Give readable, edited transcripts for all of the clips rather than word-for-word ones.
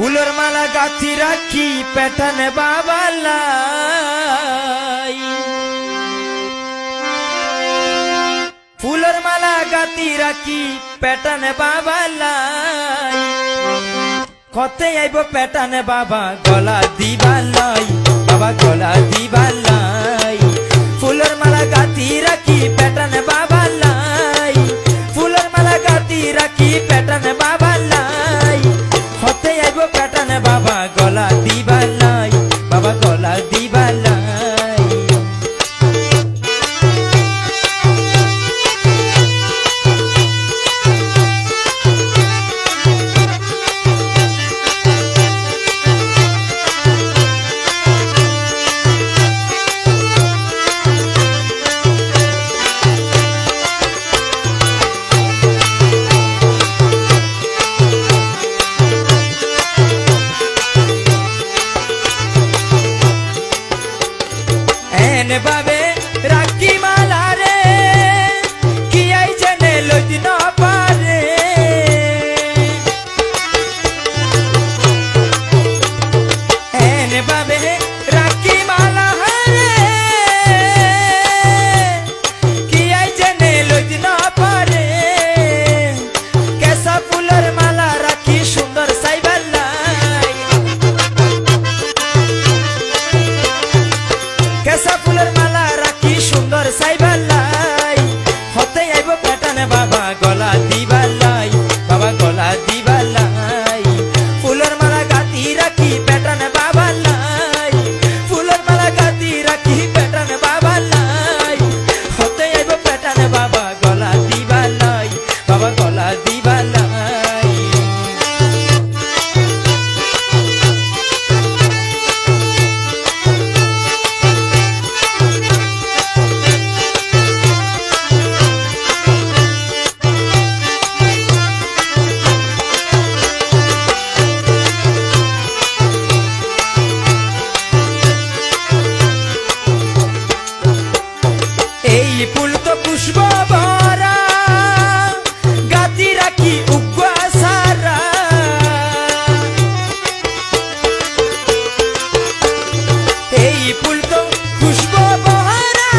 ফুলের মালা গাঁথি রাখি পেটানে বাবা লাই, ফুলের মালা গাঁথি রাখি পেটানে বাবা লাই, কতে আইব পেটানে বাবা গলা দিবা লাই, বাবা গলা দিবা লাই। ফুলের মালা গাঁথি রাখি পেটানে বাবা লাই, ফুলের মালা গাঁথি রাখি পেটানে বাবা লাই, হতে আইব পেটানে বাবা গলা দিবা লাই, বাবা গলা দিবা লাই। বাবে রাখি মালা রে কি আই জেনে লইত না পারে, এনে বাবে রাখি মালা রে কি আই জেনে লইত না পারে, কেসা ফুলের মালা রাখি সুন্দর সাইবাল্লাই, কেসা ফুলের মালা রাখি সুন্দর সাইবাল্লাই, হতে আইব পেটানে বাবা গলা দিবাল্লাই, বাবা গলা দিবাল্লাই। ফুলের মালা গাঁথি রাখি পেটানে বাবা লাই, ফুলের মালা গাঁথি রাখি পেটানে বাবা লাই, হতে আইব পেটানে বাবা গলা দিবাল্লাই, বাবা গলা দিবাল্লাই। এই ফুল তো পুষ্প ভরা গাঁথি রাখি উগ্র সারা, এই ফুল তো পুষ্প ভরা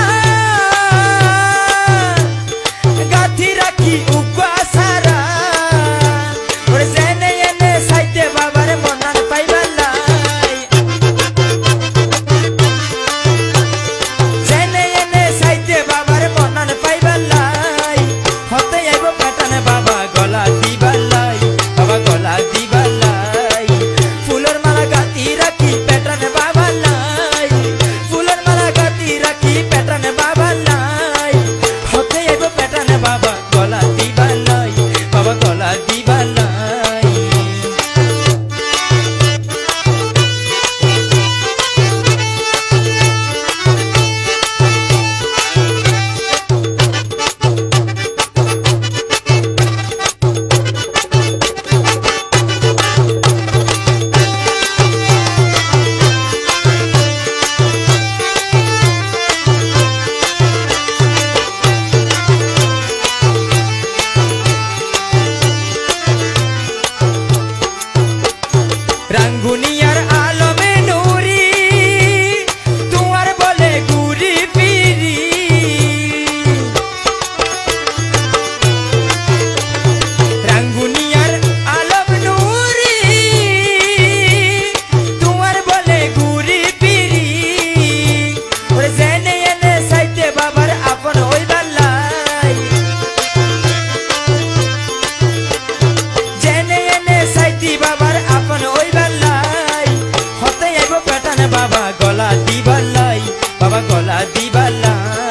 গাঁথি রাখি উগ্র সারা, ওরে জেনে এনে সাইতে বাবার মনান পাইবাল্লাই, জেনে এনে সাইতে বাবার মনান পাইবাল্লাই, হতে আইব পেটানে বাবা গলা দিবাল্লাই, বাবা গলা দিবাল্লাই। ফুলের মালা গাঁথি রাখি পেটানে বাবা লাই, ফুলের মালা গাঁথি রাখি পেটানে বাবা লাই, হতে আইব পেটানে বাবা গলা দিবাল্লাই, বাবা গলা দিবাল্লাই। রাঙ্গুনিয়ার আলমে নুরি তোমার বলে গুরি পিরি, রাঙ্গুনিয়ার আলম নুরি তোমার বলে গুরি পিরি, ওরে জেনে এনে সাইতে বাবার আপন হইবাল্লাই, জেনে এনে সাইতি বাবার আপন হইবাল্লাই, হতে আইব পেটানে বাবা গলা দিবাল্লাই, বাবা গলা দিবাল্লাই।